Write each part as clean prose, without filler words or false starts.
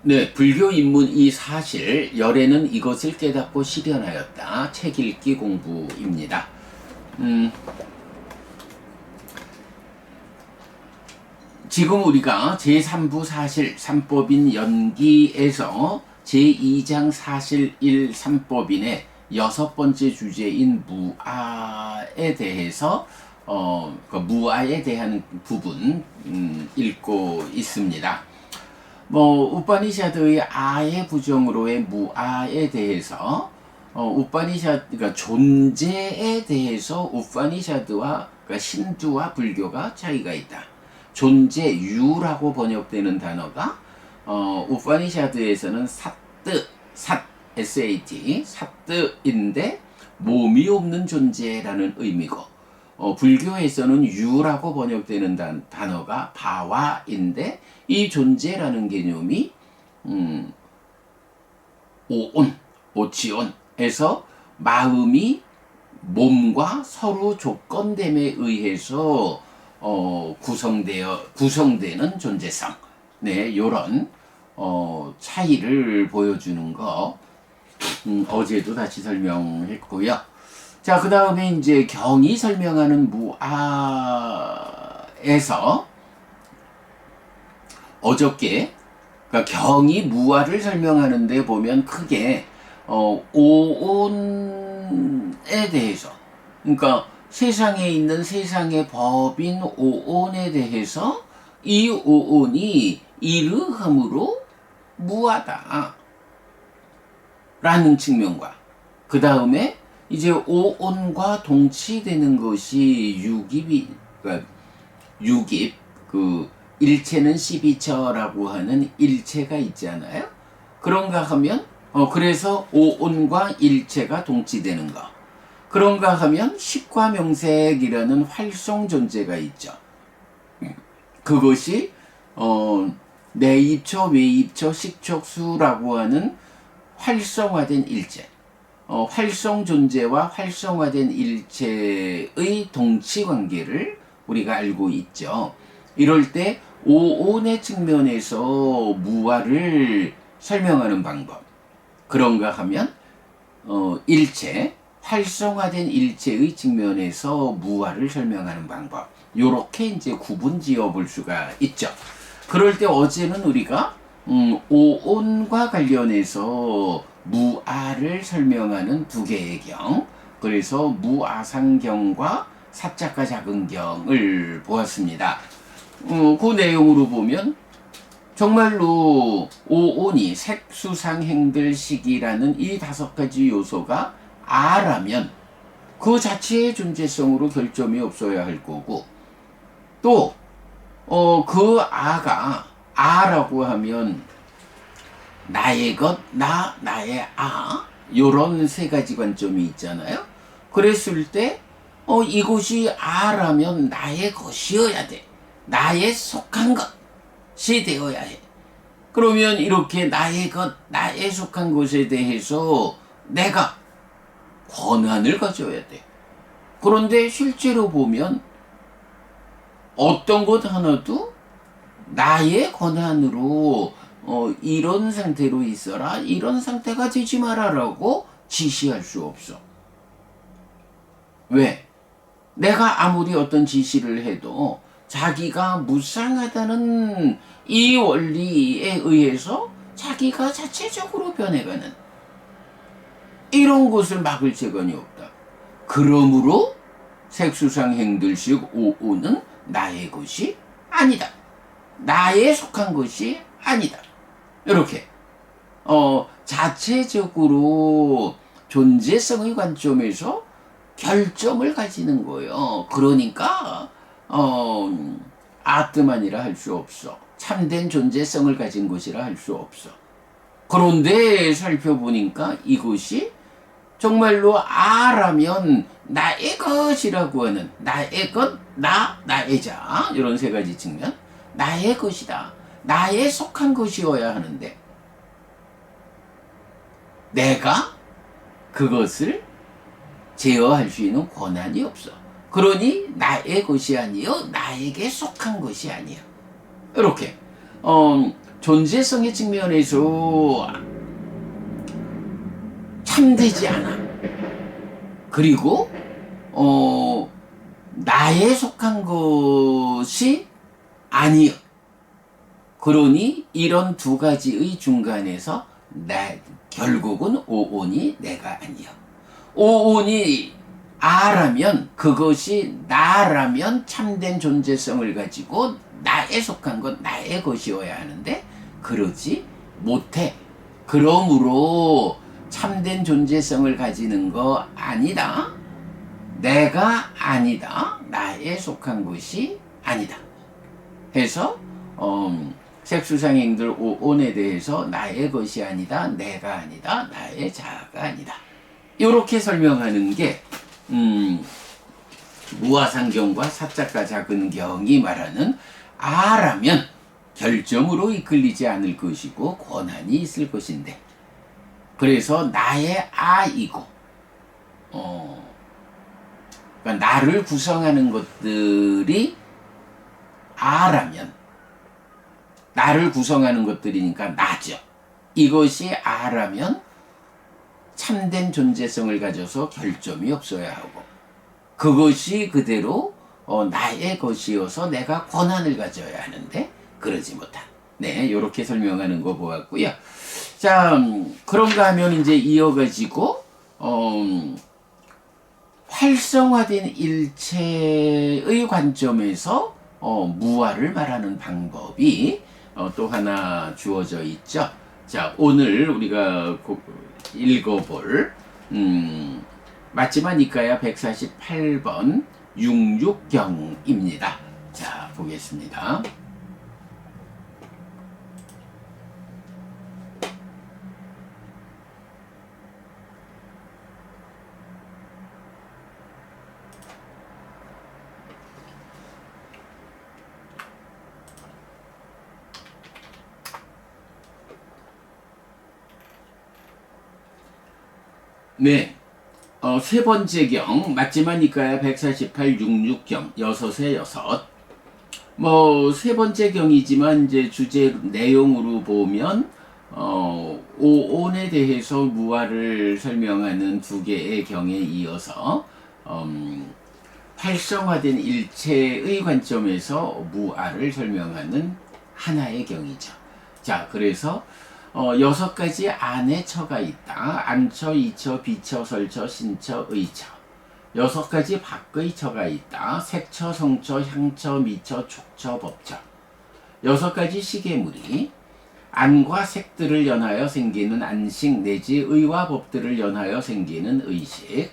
네, 불교 입문 이 사실, 열애는 이것을 깨닫고 실현하였다. 책 읽기 공부입니다. 지금 우리가 제3부 사실 3법인 연기에서 제2장 사실 1 3법인의 6번째 주제인 무아에 대해서 그 무아에 대한 부분 읽고 있습니다. 우파니샤드의 아의 부정으로의 무아에 대해서 그러니까 존재에 대해서 우파니샤드와 그러니까 신두와 불교가 차이가 있다. 존재, 유라고 번역되는 단어가 우파니샤드에서는 사뜨, SAT, 사뜨인데 몸이 없는 존재라는 의미고, 불교에서는 유라고 번역되는 단어가 바와인데, 이 존재라는 개념이 오치온에서 마음이 몸과 서로 조건됨에 의해서 구성되는 존재성. 네, 요런 차이를 보여주는 거 어제도 다시 설명했고요. 자, 그 다음에 이제 경이 설명하는 무아에서 어저께 그러니까 경이 무아를 설명하는데 보면 크게 오온에 대해서, 그러니까 세상에 있는 세상의 법인 오온에 대해서 이 오온이 이르함으로 무하다 라는 측면과, 그 다음에 이제 오온과 동치되는 것이 그러니까 유깁, 그 일체는 12처라고 하는 일체가 있잖아요. 그런가 하면 그래서 오온과 일체가 동치되는 거. 그런가 하면 식과 명색이라는 활성 존재가 있죠. 그것이 내입처, 외입처, 식촉수라고 하는 활성화된 일체, 활성 존재와 활성화된 일체의 동치 관계를 우리가 알고 있죠. 이럴 때 오온의 측면에서 무아를 설명하는 방법, 그런가 하면 일체, 활성화된 일체의 측면에서 무아를 설명하는 방법, 요렇게 이제 구분 지어 볼 수가 있죠. 그럴 때 어제는 우리가 오온과 관련해서 무아를 설명하는 두 개의 경, 그래서 무아상경과 사자가 작은경을 보았습니다. 그 내용으로 보면 정말로 오온이 색수상행들식이라는 이 5가지 요소가 아라면 그 자체의 존재성으로 결점이 없어야 할 거고, 또 그 아가 아라고 하면 나의 것, 나의 요런 3가지 관점이 있잖아요. 그랬을 때 이것이 아라면 나의 것이어야 돼. 나의 속한 것이 되어야 해. 그러면 이렇게 나의 것, 나의 속한 것에 대해서 내가 권한을 가져야 돼. 그런데 실제로 보면 어떤 것 하나도 나의 권한으로 이런 상태로 있어라, 이런 상태가 되지 마라라고 지시할 수 없어. 왜? 내가 아무리 어떤 지시를 해도 자기가 무상하다는 이 원리에 의해서 자기가 자체적으로 변해가는 이런 것을 막을 재간이 없다. 그러므로 색수상행들식 오온은 나의 것이 아니다. 나의 속한 것이 아니다. 이렇게 자체적으로 존재성의 관점에서 결점을 가지는 거예요. 그러니까 아트만이라 할 수 없어. 참된 존재성을 가진 것이라 할 수 없어. 그런데 살펴보니까 이것이 정말로 아라면 나의 것이라고 하는, 나의 것, 나의 자, 이런 3가지 측면, 나의 것이다, 나의 속한 것이어야 하는데 내가 그것을 제어할 수 있는 권한이 없어. 그러니 나의 것이 아니요 나에게 속한 것이 아니야. 이렇게 존재성의 측면에서 참되지 않아. 그리고 나에 속한 것이 아니요. 그러니 이런 두 가지의 중간에서 결국은 오온이 내가 아니요. 오온이 아라면, 그것이 나라면 참된 존재성을 가지고 나에 속한 것, 나의 것이어야 하는데 그러지 못해. 그러므로 참된 존재성을 가지는 거 아니다. 내가 아니다. 나에 속한 것이 아니다. 해서 색수상행들 오온에 대해서 나의 것이 아니다. 내가 아니다. 나의 자아가 아니다. 이렇게 설명하는 게 무아상경과 사자가 작은경이 말하는 아라면 결점으로 이끌리지 않을 것이고 권한이 있을 것인데, 그래서 나의 아이고 그러니까 나를 구성하는 것들이 아라면, 나를 구성하는 것들이니까 나죠. 이것이 아라면 참된 존재성을 가져서 결점이 없어야 하고, 그것이 그대로 나의 것이어서 내가 권한을 가져야 하는데 그러지 못한. 네, 이렇게 설명하는 거 보았고요. 자, 그런가 하면 이제 이어가지고 활성화된 일체의 관점에서 무아를 말하는 방법이 또 하나 주어져 있죠. 자, 오늘 우리가 읽어볼 마지막 니까야 148번 66경입니다. 자, 보겠습니다. 네, 세 번째 경, 마지막 니까야 148, 66경, 6에 6. 세 번째 경이지만, 이제 주제 내용으로 보면, 오온에 대해서 무아를 설명하는 두 개의 경에 이어서, 활성화된 일체의 관점에서 무아를 설명하는 하나의 경이죠. 자, 그래서, 6가지 안의 처가 있다. 안처, 이처, 비처, 설처, 신처, 의처. 6가지 밖의 처가 있다. 색처, 성처, 향처, 미처, 촉처, 법처. 6가지 시계물이 안과 색들을 연하여 생기는 안식 내지 의와 법들을 연하여 생기는 의식.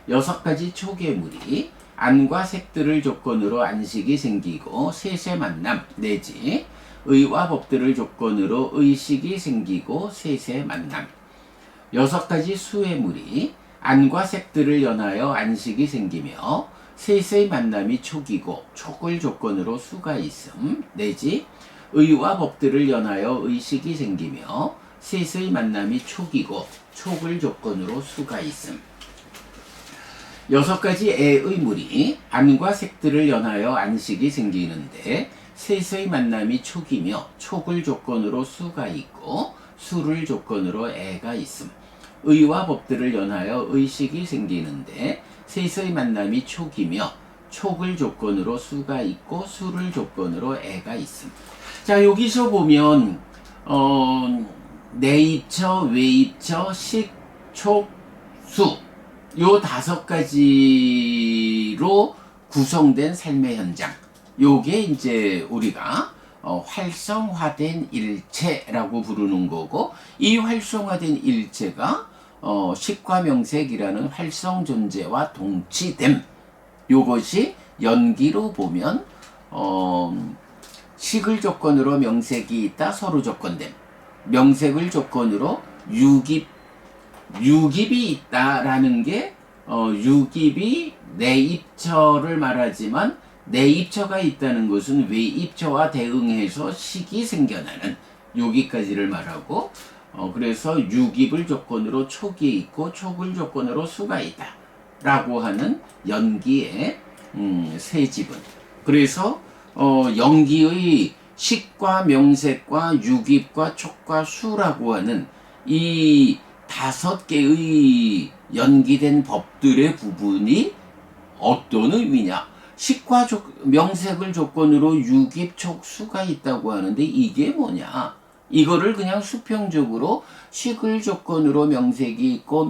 6가지 초계물이 안과 색들을 조건으로 안식이 생기고 셋의 만남 내지 의와 법들을 조건으로 의식이 생기고 셋의 만남. 6가지 수혜물이 안과 색들을 연하여 안식이 생기며 셋의 만남이 촉이고 촉을 조건으로 수가 있음 내지 의와 법들을 연하여 의식이 생기며 셋의 만남이 촉이고 촉을 조건으로 수가 있음. 6가지 애의 물이 안과 색들을 연하여 안식이 생기는데 셋의 만남이 촉이며 촉을 조건으로 수가 있고 수를 조건으로 애가 있음. 의와 법들을 연하여 의식이 생기는데 셋의 만남이 촉이며 촉을 조건으로 수가 있고 수를 조건으로 애가 있음. 자, 여기서 보면 내입처, 외입처, 식, 촉, 수, 요 5가지로 구성된 삶의 현장, 요게 이제 우리가 활성화된 일체라고 부르는 거고, 이 활성화된 일체가 식과 명색이라는 활성 존재와 동치됨. 요것이 연기로 보면 식을 조건으로 명색이 있다. 서로 조건됨. 명색을 조건으로 유깁이 있다라는 게 유깁이 내입처를 말하지만 내입처가 있다는 것은 외입처와 대응해서 식이 생겨나는, 여기까지를 말하고, 그래서 유깁을 조건으로 촉이 있고 촉을 조건으로 수가 있다 라고 하는 연기의 세 지분. 그래서 연기의 식과 명색과 유깁과 촉과 수라고 하는 이 5개의 연기된 법들의 부분이 어떤 의미냐? 식과 명색을 조건으로 유깁, 촉, 수가 있다고 하는데 이게 뭐냐? 이거를 그냥 수평적으로 식을 조건으로 명색이 있고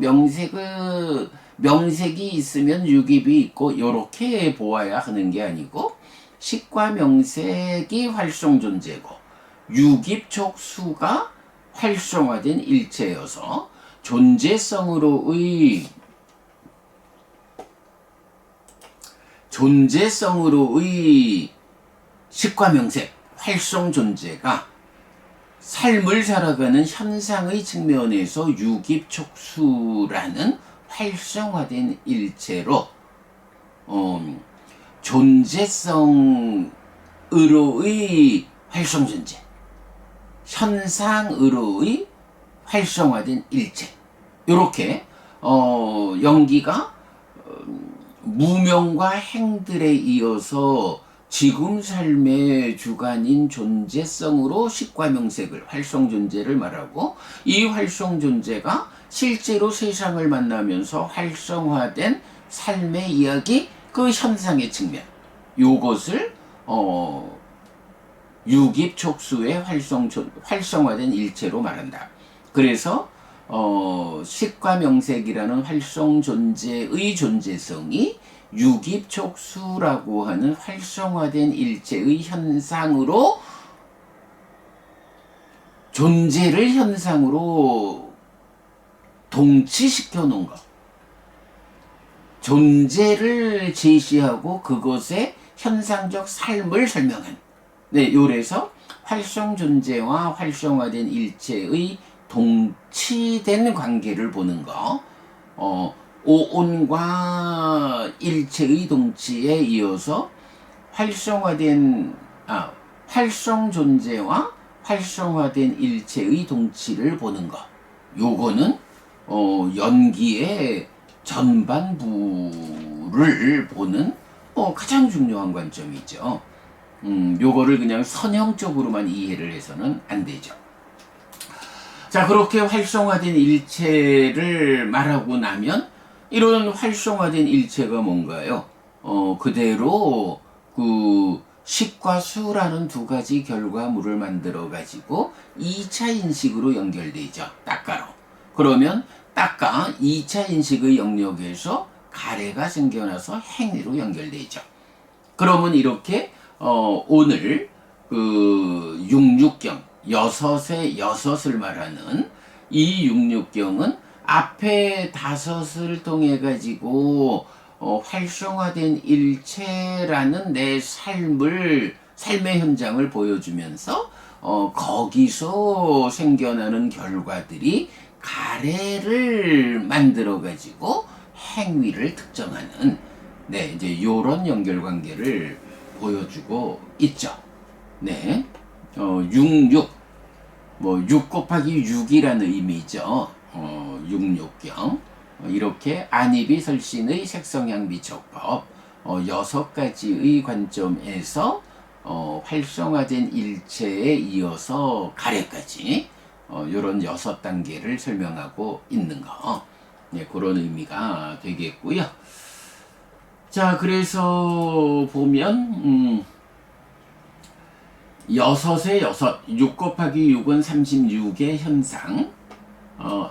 명색이 있으면 유깁이 있고 요렇게 보아야 하는 게 아니고 식과 명색이 활성 존재고 유깁, 촉, 수가 활성화된 일체여서 존재성으로의 식과 명색, 활성 존재가 삶을 살아가는 현상의 측면에서 유깁촉수라는 활성화된 일체로 존재성으로의 활성 존재, 현상으로의 활성화된 일체, 이렇게 연기가 무명과 행들에 이어서 지금 삶의 주관인 존재성으로 식과 명색을 활성 존재를 말하고 이 활성 존재가 실제로 세상을 만나면서 활성화된 삶의 이야기 그 현상의 측면 요것을 유깁촉수의 활성화된 일체로 말한다. 그래서 식과 명색이라는 활성 존재의 존재성이 유깁촉수라고 하는 활성화된 일체의 현상으로 존재를 현상으로 동치시켜 놓은 것. 존재를 제시하고 그것의 현상적 삶을 설명한. 네, 요래서 활성 존재와 활성화된 일체의 동치된 관계를 보는 거. 오온과 일체의 동치에 이어서 활성 존재와 활성화된 일체의 동치를 보는 것. 요거는 연기의 전반부를 보는 가장 중요한 관점이죠. 요거를 그냥 선형적으로만 이해를 해서는 안 되죠. 자, 그렇게 활성화된 일체를 말하고 나면 이런 활성화된 일체가 뭔가요? 그대로 식과 수라는 두 가지 결과물을 만들어 가지고 2차 인식으로 연결되죠. 따가로. 그러면 따가 2차 인식의 영역에서 가래가 생겨나서 행위로 연결되죠. 그러면 이렇게 오늘 66경 여섯의 여섯을 말하는 이 66경은 앞에 5을 통해 가지고 활성화된 일체라는 내 삶의 현장을 보여주면서 거기서 생겨나는 결과들이 가래를 만들어 가지고 행위를 특정하는 이제 요런 연결관계를 보여주고 있죠. 네. 66 6 곱하기 6이라는 의미죠. 66경 이렇게 안입이 설신의 색성향비촉법 6가지의 관점에서 활성화된 일체에 이어서 가래까지 이런 6단계를 설명하고 있는 거. 네, 그런 의미가 되겠고요. 자, 그래서 보면 6의 6 곱하기 6은 36의 현상.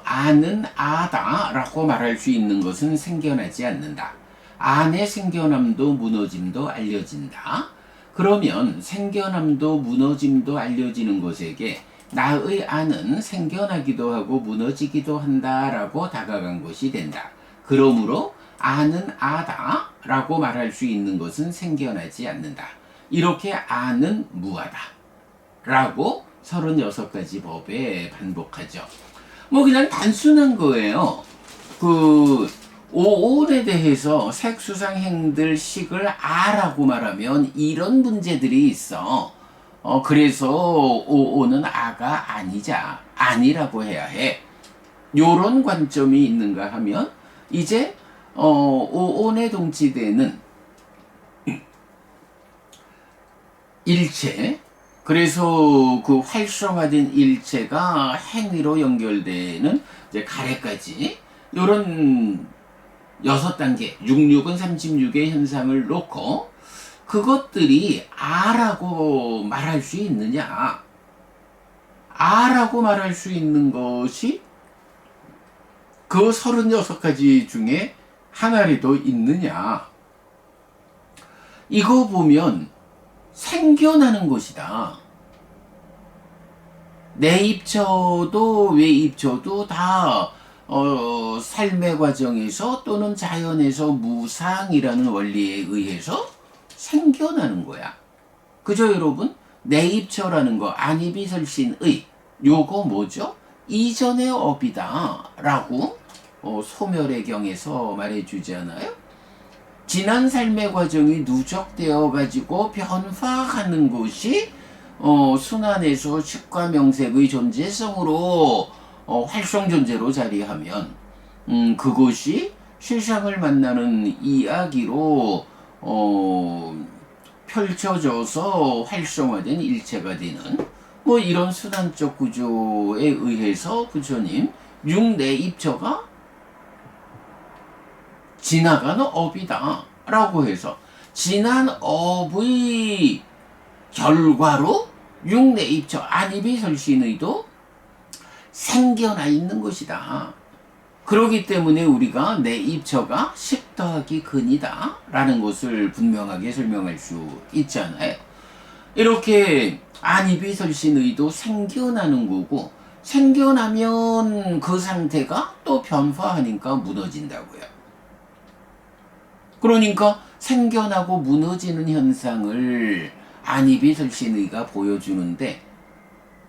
아는 아다 라고 말할 수 있는 것은 생겨나지 않는다. 안의 생겨남도 무너짐도 알려진다. 그러면 생겨남도 무너짐도 알려지는 것에게 나의 안은 생겨나기도 하고 무너지기도 한다라고 다가간 것이 된다. 그러므로 아는 아다 라고 말할 수 있는 것은 생겨나지 않는다. 이렇게 아는 무하다 라고 36가지 법에 반복하죠. 그냥 단순한 거예요. 오온에 대해서 색수상행들 식을 아라고 말하면 이런 문제들이 있어. 그래서 오온은 아가 아니라고 해야 해. 요런 관점이 있는가 하면 이제 오온에 동치되는 일체 그래서 그 활성화된 일체가 행위로 연결되는 이제 가래까지 이런 6단계, 66은 36의 현상을 놓고 그것들이 아라고 말할 수 있느냐? 아라고 말할 수 있는 것이 그 36가지 중에 하나라도 있느냐? 이거 보면 생겨나는 것이다. 내입처도 외입처도 다 삶의 과정에서 또는 자연에서 무상이라는 원리에 의해서 생겨나는 거야. 그죠 여러분? 내입처라는 거 안이비설신의 요거 뭐죠? 이전의 업이다 라고 소멸의 경에서 말해주잖아요. 지난 삶의 과정이 누적되어 가지고 변화하는 것이 순환에서 식과 명색의 존재성으로 활성 존재로 자리하면 그것이 세상을 만나는 이야기로 펼쳐져서 활성화된 일체가 되는 뭐 이런 순환적 구조에 의해서 부처님 육내입처가 지나가는 업이다 라고 해서 지난 업의 결과로 육내입처 안이비설신의도 생겨나 있는 것이다. 그렇기 때문에 우리가 내입처가 10 더하기 근이다 라는 것을 분명하게 설명할 수 있잖아요. 이렇게 안이비설신의도 생겨나는 거고 생겨나면 그 상태가 또 변화하니까 무너진다고요. 그러니까 생겨나고 무너지는 현상을 안이비설신의가 보여주는데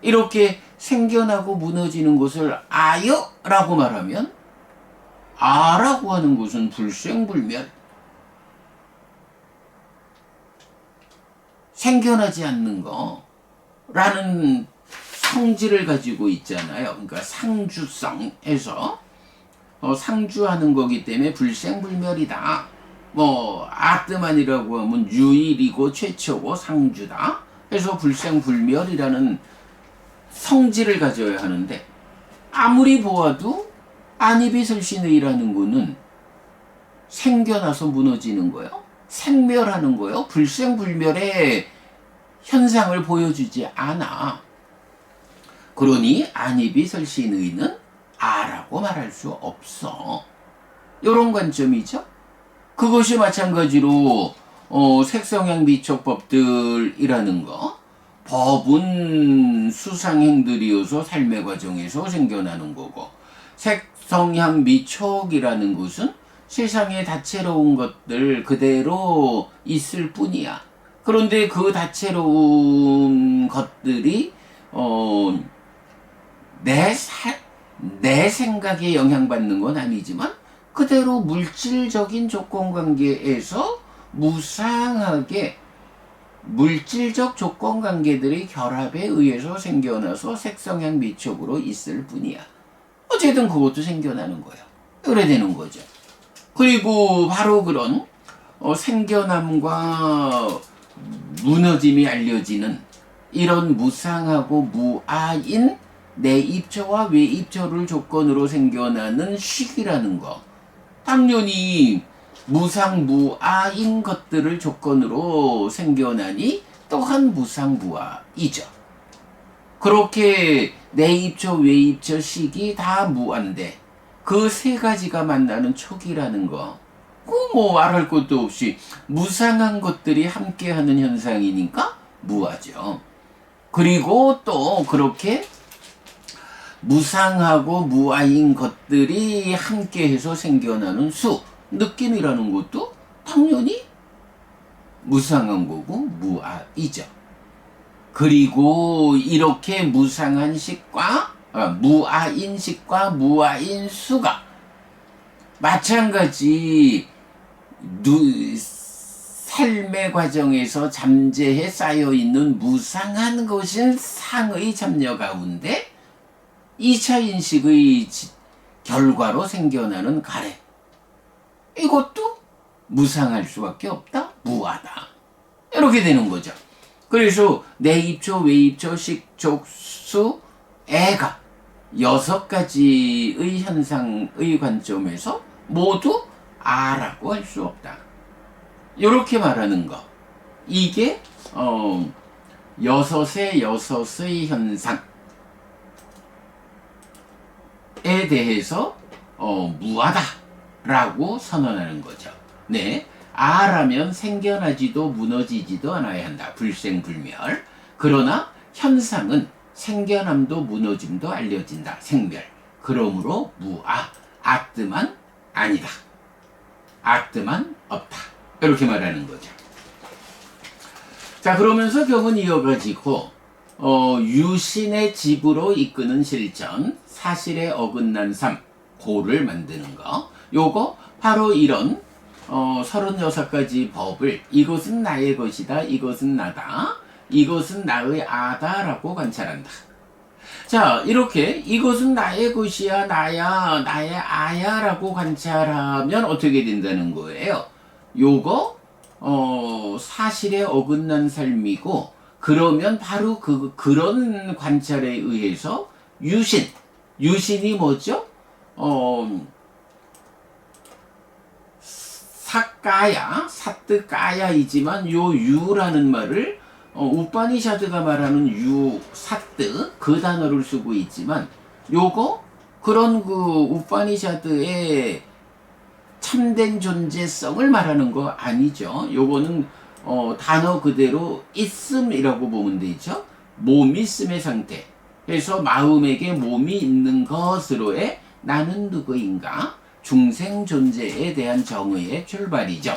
이렇게 생겨나고 무너지는 것을 아여라고 말하면 아라고 하는 것은 불생불멸 생겨나지 않는 거라는 성질을 가지고 있잖아요. 그러니까 상주성에서 상주하는 거기 때문에 불생불멸이다. 뭐 아뜨만이라고 하면 유일이고 최초고 상주다. 그래서 불생불멸이라는 성질을 가져야 하는데 아무리 보아도 안이비설신의라는 거는 생겨나서 무너지는 거예요. 생멸하는 거예요. 불생불멸의 현상을 보여주지 않아. 그러니 안이비설신의는 아라고 말할 수 없어. 이런 관점이죠. 그것이 마찬가지로 색성향 미촉법들이라는 거 법은 수상행들이어서 삶의 과정에서 생겨나는 거고 색성향 미촉이라는 것은 세상에 다채로운 것들 그대로 있을 뿐이야. 그런데 그 다채로운 것들이 내 생각에 영향받는 건 아니지만 그대로 물질적인 조건관계에서 무상하게 물질적 조건관계들의 결합에 의해서 생겨나서 색성향 미촉으로 있을 뿐이야. 어쨌든 그것도 생겨나는 거야. 그래 되는 거죠. 그리고 바로 그런 생겨남과 무너짐이 알려지는 이런 무상하고 무아인 내입처와 외입처를 조건으로 생겨나는 식이라는 거. 당연히 무상무아인 것들을 조건으로 생겨나니 또한 무상무아이죠. 그렇게 내입처 외입처 식이 다 무아인데 그 세 가지가 만나는 촉이라는 거, 그 뭐 말할 것도 없이 무상한 것들이 함께하는 현상이니까 무아죠. 그리고 또 그렇게 무상하고 무아인 것들이 함께해서 생겨나는 수, 느낌이라는 것도 당연히 무상한 거고 무아이죠. 그리고 이렇게 무상한 식과 무아인 식과 무아인 수가 마찬가지 삶의 과정에서 잠재해 쌓여있는 무상한 것인 상의 잠녀 가운데 2차 인식의 결과로 생겨나는 가래. 이것도 무상할 수밖에 없다. 무아다. 이렇게 되는 거죠. 그래서 내입초, 외입초, 식촉수, 애가 6가지의 현상의 관점에서 모두 아라고 할 수 없다. 이렇게 말하는 거. 이게 여섯의 현상에 대해서 무하다라고 선언하는 거죠. 네, 아라면 생겨나지도 무너지지도 않아야 한다. 불생불멸. 그러나 현상은 생겨남도 무너짐도 알려진다. 생멸. 그러므로 무아. 아뜨만 아니다. 아뜨만 없다. 이렇게 말하는 거죠. 자, 그러면서 경은 이어가지고 유신의 집으로 이끄는 실천, 사실에 어긋난 삶, 고를 만드는 거. 요거 바로 이런 36가지 법을 이것은 나의 것이다, 이것은 나다, 이것은 나의 아다라고 관찰한다. 자, 이렇게 이것은 나의 것이야, 나야, 나의 아야라고 관찰하면 어떻게 된다는 거예요? 요거 사실에 어긋난 삶이고, 그러면 바로 그런 관찰에 의해서 유신이 뭐죠? 사뜨까야이지만 요 유라는 말을 우파니샤드가 말하는 사뜨 그 단어를 쓰고 있지만, 요거 그런 그 우파니샤드의 참된 존재성을 말하는 거 아니죠. 요거는 단어 그대로 있음이라고 보면 되죠. 몸이 있음의 상태. 그래서 마음에게 몸이 있는 것으로의 나는 누구인가? 중생 존재에 대한 정의의 출발이죠.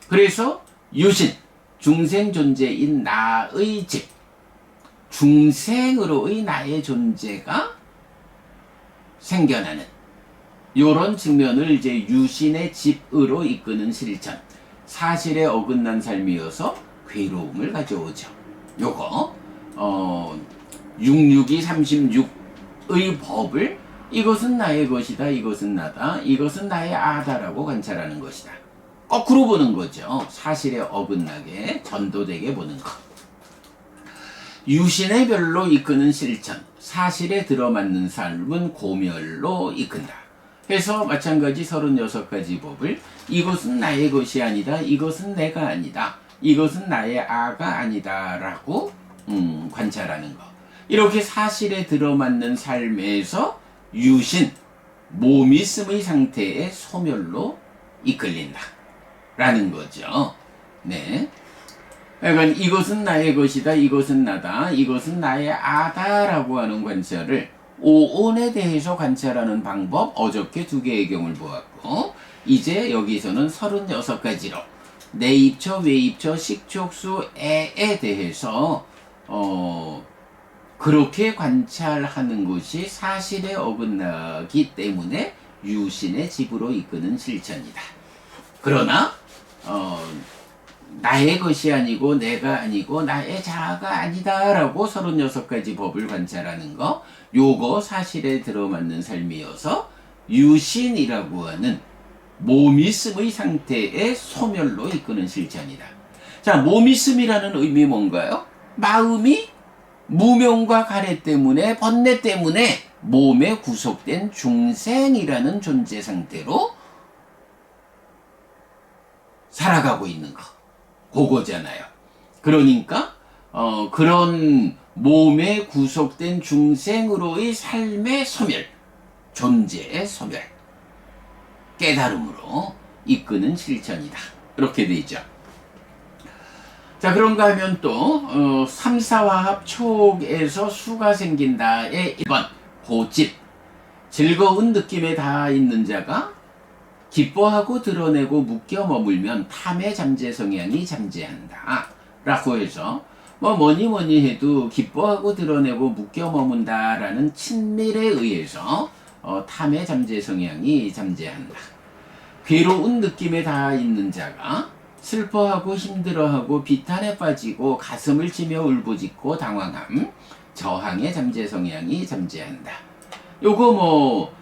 그래서 유신, 중생 존재인 나의 집, 중생으로의 나의 존재가 생겨나는 요런 측면을 이제 유신의 집으로 이끄는 실천, 사실에 어긋난 삶이어서 괴로움을 가져오죠. 요거 66236의 법을 이것은 나의 것이다, 이것은 나다, 이것은 나의 아다라고 관찰하는 것이다. 거꾸로 보는 거죠. 사실에 어긋나게 전도되게 보는 것. 유신의 별로 이끄는 실천, 사실에 들어맞는 삶은 고멸로 이끈다. 해서 마찬가지 36가지 법을 이것은 나의 것이 아니다, 이것은 내가 아니다, 이것은 나의 아가 아니다 라고 관찰하는 것. 이렇게 사실에 들어맞는 삶에서 유신, 몸이 있음의 상태의 소멸로 이끌린다 라는 거죠. 네. 그러니까 이것은 나의 것이다, 이것은 나다, 이것은 나의 아다라고 하는 관찰을 오온에 대해서 관찰하는 방법, 어저께 2개의 경을 보았고, 이제 여기서는 36가지로 내입처, 외입처, 식촉수, 애에 대해서 그렇게 관찰하는 것이 사실에 어긋나기 때문에 유신의 집으로 이끄는 실천이다. 그러나 나의 것이 아니고 내가 아니고 나의 자아가 아니다라고 36가지 법을 관찰하는 거, 요거 사실에 들어맞는 삶이어서 유신이라고 하는 몸있음의 상태의 소멸로 이끄는 실천이다. 자, 몸있음이라는 의미 뭔가요? 마음이 무명과 가래 때문에, 번뇌 때문에 몸에 구속된 중생이라는 존재 상태로 살아가고 있는 거. 그거잖아요. 그러니까 그런 몸에 구속된 중생으로의 삶의 소멸, 존재의 소멸, 깨달음으로 이끄는 실천이다. 이렇게 되죠. 자, 그런가 하면 또 삼사화합 촉에서 수가 생긴다의 1번 고집, 즐거운 느낌에 닿아 있는 자가 기뻐하고 드러내고 묶여 머물면 탐의 잠재 성향이 잠재한다 라고 해서 뭐니 해도 기뻐하고 드러내고 묶여 머문다라는 친밀에 의해서 탐의 잠재 성향이 잠재한다. 괴로운 느낌에 닿아 있는 자가 슬퍼하고 힘들어하고 비탄에 빠지고 가슴을 치며 울부짖고 당황함, 저항의 잠재 성향이 잠재한다. 요거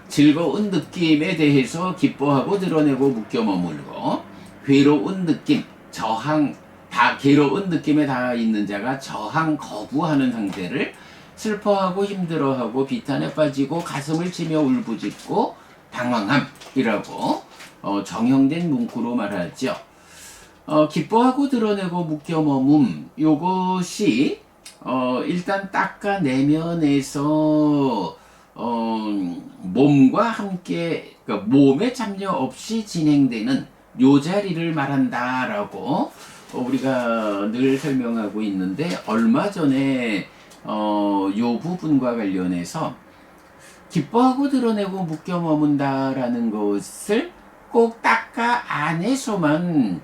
즐거운 느낌에 대해서 기뻐하고 드러내고 묶여 머물고, 괴로운 느낌, 저항, 다 괴로운 느낌에 닿아 있는 자가 저항 거부하는 상태를 슬퍼하고 힘들어하고 비탄에 빠지고 가슴을 치며 울부짖고 당황함이라고 정형된 문구로 말하죠. 기뻐하고 드러내고 묶여 머문, 요것이 일단 닦아내면에서 몸과 함께, 그러니까 몸에 참여 없이 진행되는 요 자리를 말한다라고 우리가 늘 설명하고 있는데, 얼마 전에 요 부분과 관련해서 기뻐하고 드러내고 묶여 머문다라는 것을 꼭 닦아 안에서만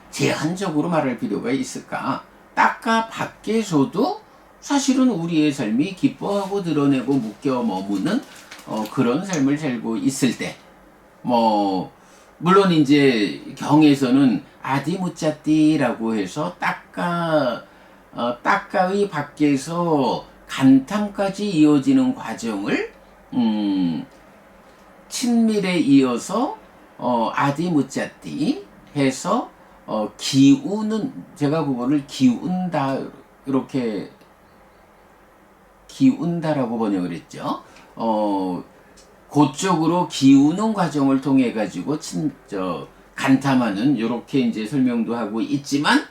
제한적으로 말할 필요가 있을까? 닦아 밖에서도 사실은 우리의 삶이 기뻐하고 드러내고 묶여 머무는 그런 삶을 살고 있을 때, 물론 이제 경에서는 아디무짜띠라고 해서 닦아의 밖에서 간탐까지 이어지는 과정을 친밀에 이어서 아디무짜띠 해서 기우는, 제가 그거를 기운다, 이렇게 기운다라고 번역을 했죠. 그쪽으로 기우는 과정을 통해 가지고 간탐하는, 요렇게 이제 설명도 하고 있지만,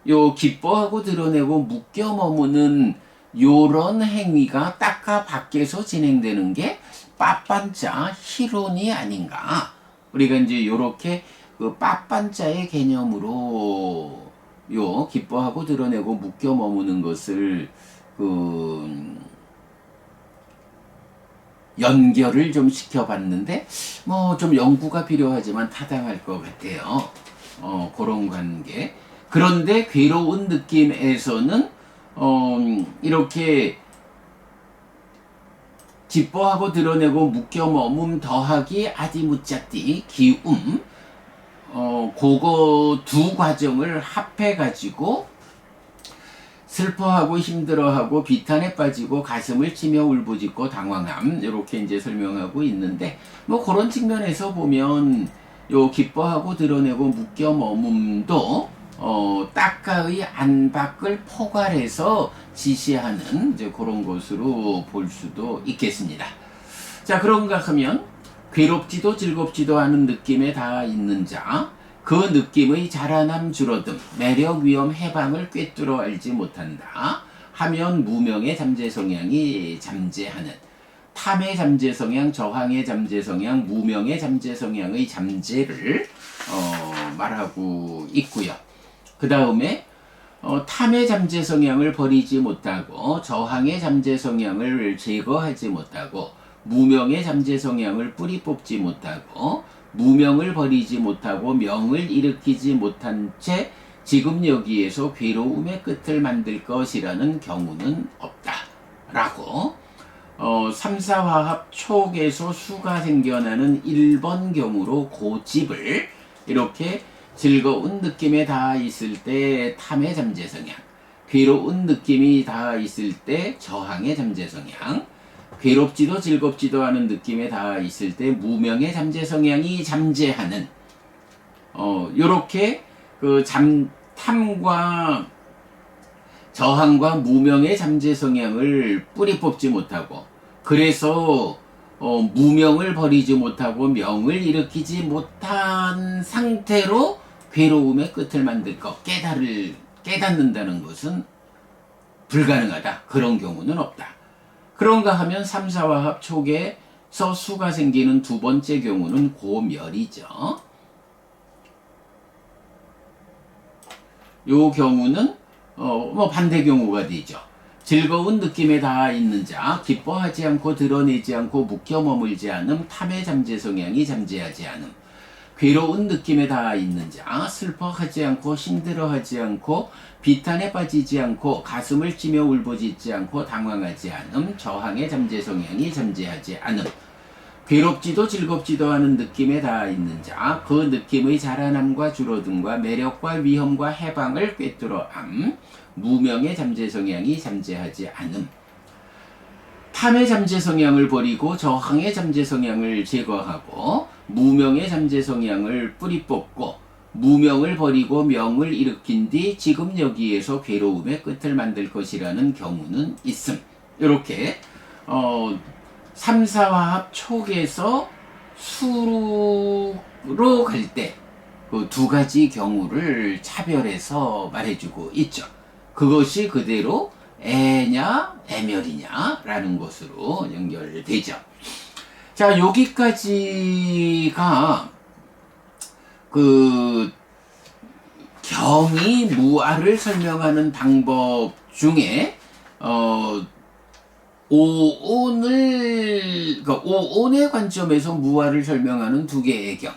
요 기뻐하고 드러내고 묶여 머무는 요런 행위가 닦아 밖에서 진행되는 게 빠빤자 히론이 아닌가. 우리가 이제 요렇게 그 빠빤자의 개념으로 요 기뻐하고 드러내고 묶여 머무는 것을 연결을 좀 시켜봤는데, 좀 연구가 필요하지만 타당할 것 같아요. 그런 관계. 그런데 괴로운 느낌에서는 이렇게 기뻐하고 드러내고 묶여 머문 더하기 아디무짜띠 기움, 그거 두 과정을 합해가지고 슬퍼하고 힘들어하고 비탄에 빠지고 가슴을 치며 울부짖고 당황함, 이렇게 이제 설명하고 있는데, 그런 측면에서 보면 요 기뻐하고 드러내고 묶여 머문도 닦아의 안팎을 포괄해서 지시하는 이제 그런 것으로 볼 수도 있겠습니다. 자, 그런가 하면 괴롭지도 즐겁지도 않은 느낌에 닿아 있는 자, 그 느낌의 자라남 줄어듦, 매력 위험 해방을 꿰뚫어 알지 못한다 하면 무명의 잠재 성향이 잠재하는, 탐의 잠재 성향, 저항의 잠재 성향, 무명의 잠재 성향의 잠재를 말하고 있고요. 그 다음에 탐의 잠재 성향을 버리지 못하고 저항의 잠재 성향을 제거하지 못하고 무명의 잠재 성향을 뿌리 뽑지 못하고 무명을 버리지 못하고 명을 일으키지 못한 채 지금 여기에서 괴로움의 끝을 만들 것이라는 경우는 없다 라고 3,4화합 촉에서 수가 생겨나는 1번 경우로 고집을 이렇게 즐거운 느낌에 닿아 있을 때 탐의 잠재 성향, 괴로운 느낌이 닿아 있을 때 저항의 잠재 성향, 괴롭지도 즐겁지도 않은 느낌에 닿아 있을 때 무명의 잠재 성향이 잠재하는, 요렇게 그 탐과 저항과 무명의 잠재 성향을 뿌리 뽑지 못하고, 그래서 무명을 버리지 못하고 명을 일으키지 못한 상태로 괴로움의 끝을 만들 것, 깨닫는다는 것은 불가능하다. 그런 경우는 없다. 그런가 하면 3,4화합 촉에서 수가 생기는 두 번째 경우는 고멸이죠. 요 경우는 반대 경우가 되죠. 즐거운 느낌에 닿아 있는 자, 기뻐하지 않고 드러내지 않고 묶여 머물지 않음, 탐의 잠재 성향이 잠재하지 않음. 괴로운 느낌에 닿아 있는 자, 슬퍼하지 않고 힘들어하지 않고 비탄에 빠지지 않고 가슴을 찌며 울부짖지 않고 당황하지 않음, 저항의 잠재 성향이 잠재하지 않음. 괴롭지도 즐겁지도 않은 느낌에 닿아 있는 자, 그 느낌의 자라남과 줄어듦과 매력과 위험과 해방을 꿰뚫어 암, 무명의 잠재 성향이 잠재하지 않음. 탐의 잠재 성향을 버리고 저항의 잠재 성향을 제거하고 무명의 잠재 성향을 뿌리 뽑고 무명을 버리고 명을 일으킨 뒤 지금 여기에서 괴로움의 끝을 만들 것이라는 경우는 있음. 이렇게 3, 4화합 촉에서 수로 갈 때 그 두 가지 경우를 차별해서 말해주고 있죠. 그것이 그대로 애냐 애멸이냐 라는 것으로 연결되죠. 자, 여기까지가 그 경이 무아를 설명하는 방법 중에 오온의 관점에서 무아를 설명하는 두 개의 경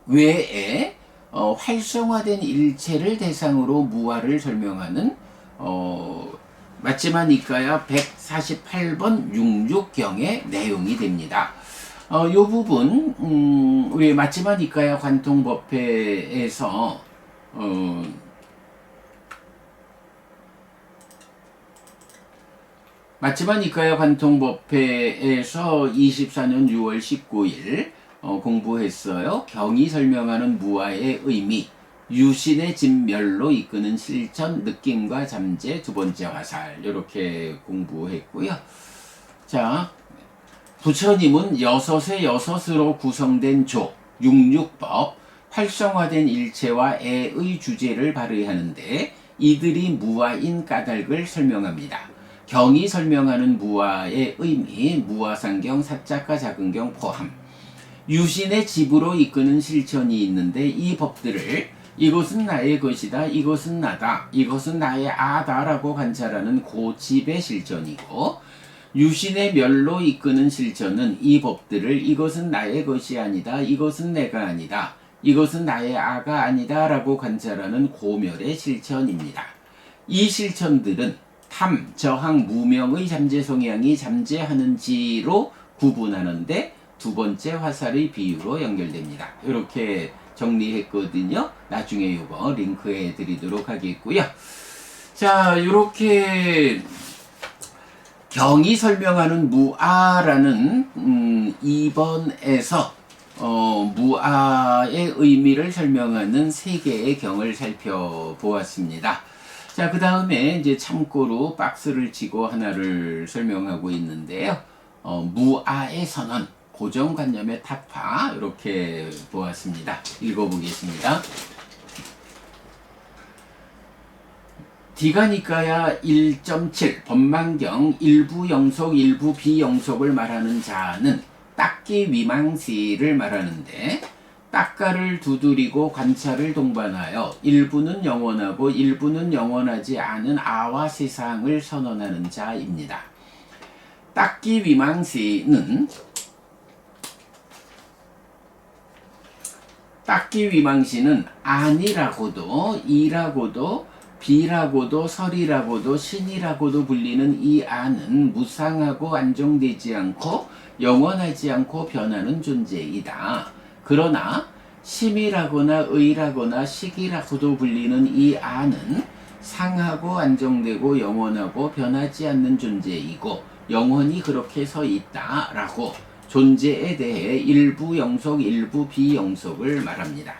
외에 활성화된 일체를 대상으로 무아를 설명하는 마치마 니까야 148번 66경의 내용이 됩니다. 이 부분 우리 마치마 니까야 관통법회에서 마치마 니까야 관통법회에서 24년 6월 19일 공부했어요. 경이 설명하는 무아의 의미, 유신의 진멸로 이끄는 실천, 느낌과 잠재, 두 번째 화살 이렇게 공부했고요. 자, 부처님은 여섯의 여섯으로 구성된 조, 육육법, 활성화된 일체와 애의 주제를 발휘하는데 이들이 무아인 까닭을 설명합니다. 경이 설명하는 무아의 의미, 무아상경, 사자가 작은경 포함. 유신의 집으로 이끄는 실천이 있는데 이 법들을 이것은 나의 것이다, 이것은 나다, 이것은 나의 아다라고 관찰하는 고집의 실천이고, 유신의 멸로 이끄는 실천은 이 법들을 이것은 나의 것이 아니다, 이것은 내가 아니다, 이것은 나의 아가 아니다 라고 관찰하는 고멸의 실천입니다. 이 실천들은 탐, 저항, 무명의 잠재 성향이 잠재하는지로 구분하는데 두 번째 화살의 비유로 연결됩니다. 이렇게 정리했거든요. 나중에 이거 링크해 드리도록 하겠고요. 자, 이렇게 경이 설명하는 무아라는 2번에서 무아의 의미를 설명하는 세 개의 경을 살펴보았습니다. 자, 그 다음에 이제 참고로 박스를 치고 하나를 설명하고 있는데요. 무아의 선언, 고정관념의 타파 이렇게 보았습니다. 읽어보겠습니다. 디가니까야 1.7 법망경 일부 영속 일부 비영속을 말하는 자는 딱기 위망시를 말하는데 딱가를 두드리고 관찰을 동반하여 일부는 영원하고 일부는 영원하지 않은 아와 세상을 선언하는 자입니다. 딱기 위망시는 아니라고도 이라고도 비라고도 설이라고도 신이라고도 불리는 이 아는 무상하고 안정되지 않고 영원하지 않고 변하는 존재이다. 그러나 심이라거나 의라거나 식이라고도 불리는 이 아는 상하고 안정되고 영원하고 변하지 않는 존재이고 영원히 그렇게 서 있다 라고 존재에 대해 일부 영속 일부 비영속을 말합니다.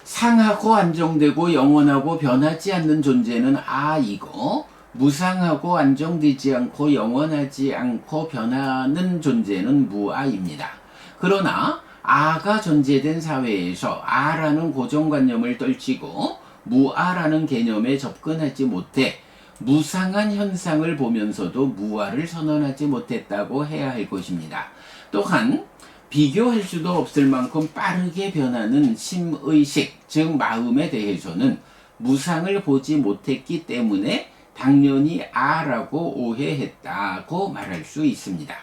상하고 안정되고 영원하고 변하지 않는 존재는 아이고 무상하고 안정되지 않고 영원하지 않고 변하는 존재는 무아입니다. 그러나 아가 존재된 사회에서 아라는 고정관념을 떨치고 무아라는 개념에 접근하지 못해 무상한 현상을 보면서도 무아를 선언하지 못했다고 해야 할 것입니다. 또한 비교할 수도 없을 만큼 빠르게 변하는 심의식, 즉 마음에 대해서는 무상을 보지 못했기 때문에 당연히 아라고 오해했다고 말할 수 있습니다.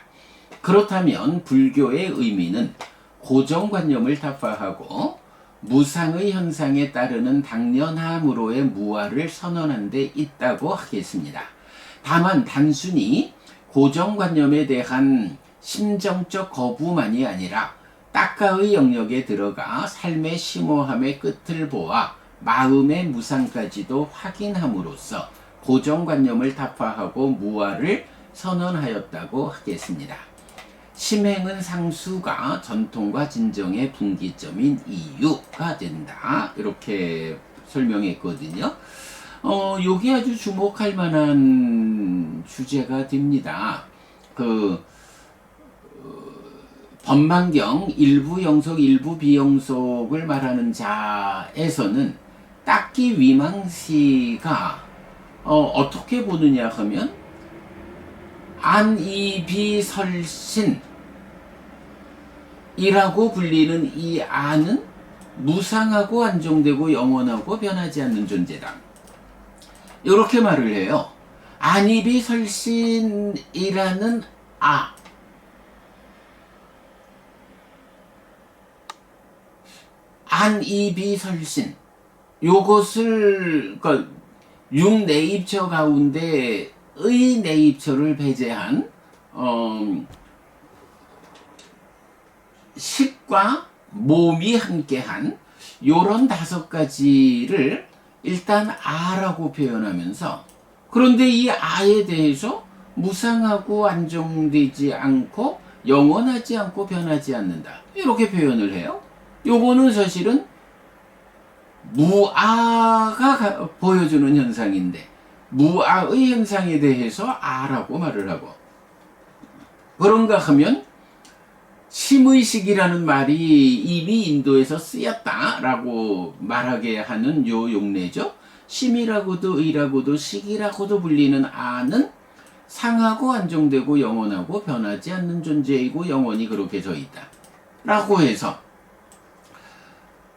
그렇다면 불교의 의미는 고정관념을 타파하고 무상의 현상에 따르는 당연함으로의 무아를 선언한 데 있다고 하겠습니다. 다만 단순히 고정관념에 대한 심정적 거부만이 아니라 딱가의 영역에 들어가 삶의 심오함의 끝을 보아 마음의 무상까지도 확인함으로써 고정관념을 타파하고 무아를 선언하였다고 하겠습니다. 심행은 상수가 전통과 진정의 분기점인 이유가 된다. 이렇게 설명했거든요. 요게 아주 주목할 만한 주제가 됩니다. 법망경 일부 영속, 일부 비영속을 말하는 자에서는 딱히 위망시가 어떻게 보느냐 하면 안이비설신이라고 불리는 이 안은 무상하고 안정되고 영원하고 변하지 않는 존재다. 이렇게 말을 해요. 안이비설신이라는 안이비설신 요것을 그러니까 6내입처 가운데 의 내입처를 배제한 식과 몸이 함께한 요런 5가지를 일단 아라고 표현하면서, 그런데 이 아에 대해서 무상하고 안정되지 않고 영원하지 않고 변하지 않는다 이렇게 표현을 해요. 요거는 사실은 무아가 보여주는 현상인데 무아의 현상에 대해서 아라고 말을 하고, 그런가 하면 심의식이라는 말이 이미 인도에서 쓰였다라고 말하게 하는 요 용례죠. 심이라고도 의라고도 식이라고도 불리는 아는 상하고 안정되고 영원하고 변하지 않는 존재이고 영원히 그렇게 서 있다 라고 해서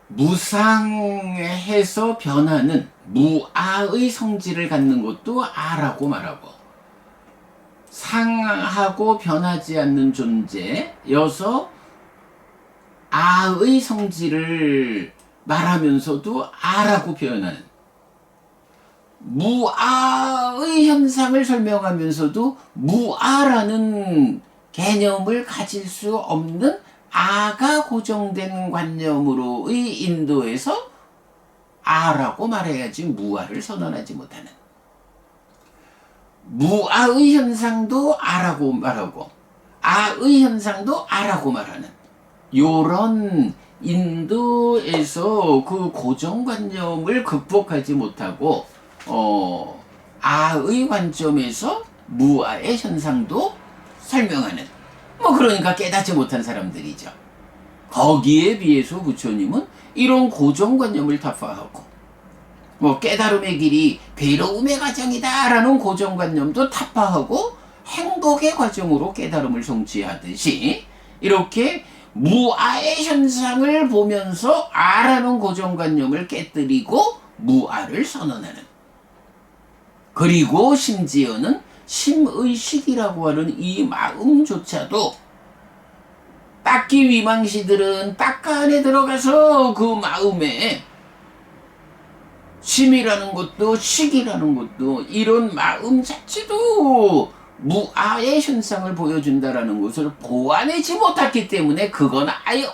무상해서 변하는 무아의 성질을 갖는 것도 아라고 말하고, 상하고 변하지 않는 존재여서 아의 성질을 말하면서도 아라고 표현하는, 무아의 현상을 설명하면서도 무아라는 개념을 가질 수 없는 아가 고정된 관념으로의 인도에서 아라고 말해야지 무아를 선언하지 못하는, 무아의 현상도 아라고 말하고 아의 현상도 아라고 말하는 요런 인도에서 그 고정관념을 극복하지 못하고 아의 관점에서 무아의 현상도 설명하는, 그러니까 깨닫지 못한 사람들이죠. 거기에 비해서 부처님은 이런 고정관념을 타파하고 깨달음의 길이 괴로움의 과정이다 라는 고정관념도 타파하고 행복의 과정으로 깨달음을 성취하듯이 이렇게 무아의 현상을 보면서 아라는 고정관념을 깨뜨리고 무아를 선언하는, 그리고 심지어는 심의식이라고 하는 이 마음조차도 딱히 위망시들은 딱가 안에 들어가서 그 마음에 심이라는 것도 식이라는 것도 이런 마음 자체도 무아의 현상을 보여준다라는 것을 보완하지 못했기 때문에 그건 아예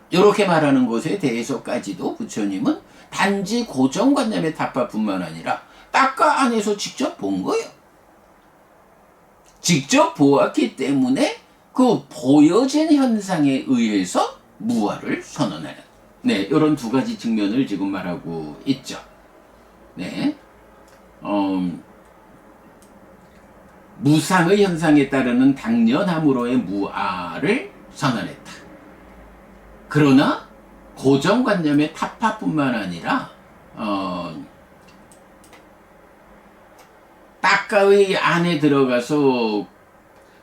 이렇게 말하는 것에 대해서까지도 부처님은 단지 고정관념의 타파뿐만 아니라 딱가 안에서 직접 본 거예요. 직접 보았기 때문에 그 보여진 현상에 의해서 무아를 선언하는, 이런 2가지 측면을 지금 말하고 있죠. 무상의 현상에 따르는 당연함으로의 무아를 선언했다. 그러나 고정관념의 타파뿐만 아니라 딱가의 안에 들어가서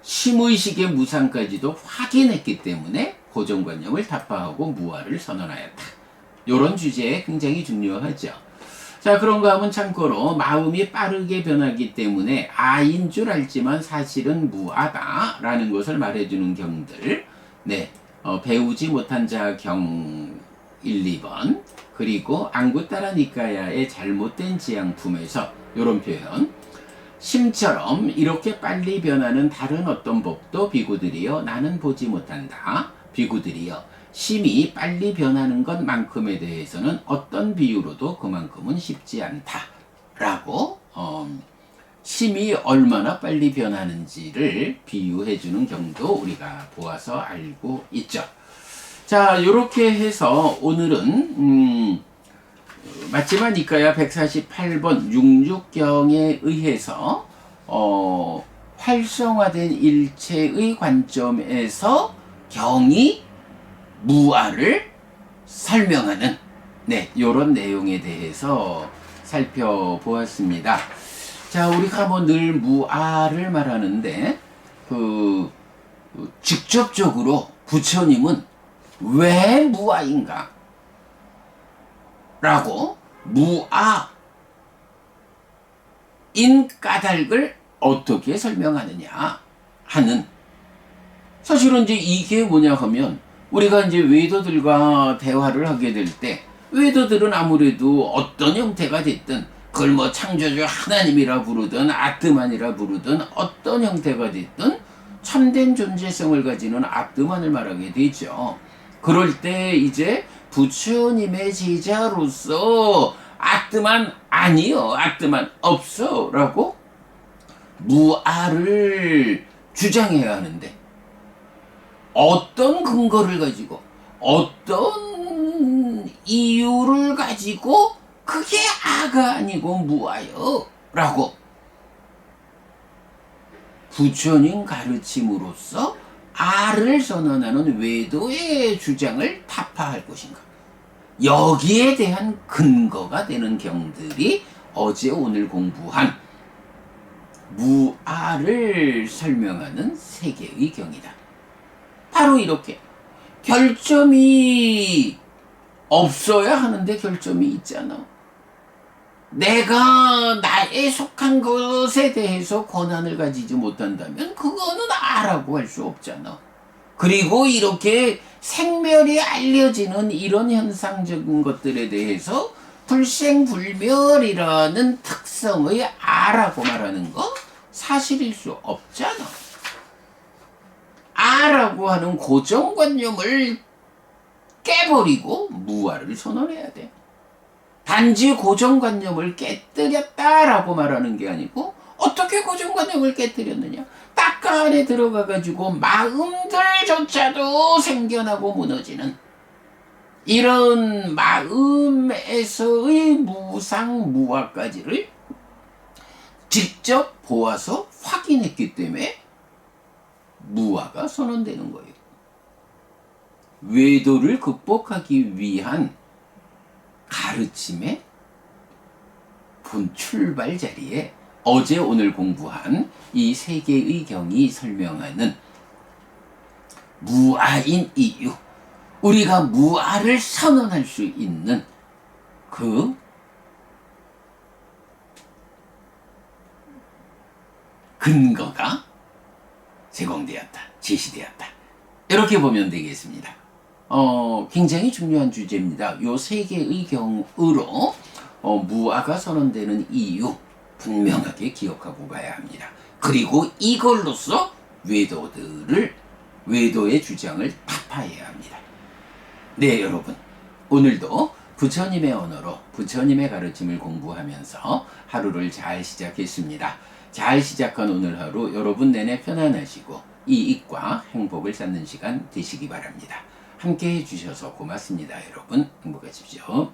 심의식의 무상까지도 확인했기 때문에 고정관념을 타파하고 무아를 선언하였다. 이런 주제에 굉장히 중요하죠. 자, 그런가 하면 참고로 마음이 빠르게 변하기 때문에 아인 줄 알지만 사실은 무아다라는 것을 말해주는 경들, 배우지 못한 자 경 1, 2번, 그리고 앙구따라 니까야의 잘못된 지향품에서 이런 표현, 심처럼 이렇게 빨리 변하는 다른 어떤 법도 비구들이여 나는 보지 못한다. 비구들이여 심이 빨리 변하는 것만큼에 대해서는 어떤 비유로도 그만큼은 쉽지 않다 라고 심이 얼마나 빨리 변하는지를 비유해주는 경도 우리가 보아서 알고 있죠. 자, 이렇게 해서 오늘은 맞지만 이까야 148번 66경에 의해서 활성화된 일체의 관점에서 경이 무아를 설명하는 이런 내용에 대해서 살펴보았습니다. 자, 우리가 뭐 늘 무아를 말하는데 직접적으로 부처님은 왜 무아인가? 라고 무아인 까닭을 어떻게 설명하느냐 하는, 사실은 이제 이게 뭐냐 하면 우리가 이제 외도들과 대화를 하게 될 때 외도들은 아무래도 어떤 형태가 됐든 그걸 뭐 창조주 하나님이라 부르든 아트만이라 부르든 어떤 형태가 됐든 참된 존재성을 가지는 아트만을 말하게 되죠. 그럴 때 이제 부처님의 제자로서 아트만 아니요, 아트만 없어 라고 무아를 주장해야 하는데, 어떤 근거를 가지고 어떤 이유를 가지고 그게 아가 아니고 무아요 라고 부처님 가르침으로써 아를 선언하는 외도의 주장을 타파할 것인가? 여기에 대한 근거가 되는 경들이 어제 오늘 공부한 무아를 설명하는 세 개의 경이다. 바로 이렇게 결점이 없어야 하는데 결점이 있잖아. 내가 나에 속한 것에 대해서 권한을 가지지 못한다면 그거는 아라고 할 수 없잖아. 그리고 이렇게 생멸이 알려지는 이런 현상적인 것들에 대해서 불생불멸이라는 특성의 아라고 말하는 거 사실일 수 없잖아. 아라고 하는 고정관념을 깨버리고 무아를 선언해야 돼. 단지 고정관념을 깨뜨렸다라고 말하는 게 아니고, 어떻게 고정관념을 깨뜨렸느냐? 딱 그 안에 들어가가지고 마음들조차도 생겨나고 무너지는 이런 마음에서의 무상무아까지를 직접 보아서 확인했기 때문에 무아가 선언되는 거예요. 외도를 극복하기 위한 가르침의 본 출발 자리에 어제 오늘 공부한 이 세 개의 경이 설명하는 무아인 이유, 우리가 무아를 선언할 수 있는 그 근거가 제공되었다, 제시되었다, 이렇게 보면 되겠습니다. 굉장히 중요한 주제입니다. 요 세 개의 경우로 무아가 선언되는 이유 분명하게 기억하고 가야 합니다. 그리고 이걸로써 외도의 주장을 타파해야 합니다. 네, 여러분, 오늘도 부처님의 언어로 부처님의 가르침을 공부하면서 하루를 잘 시작했습니다. 잘 시작한 오늘 하루 여러분 내내 편안하시고 이익과 행복을 쌓는 시간 되시기 바랍니다. 함께 해주셔서 고맙습니다. 여러분, 행복하십시오.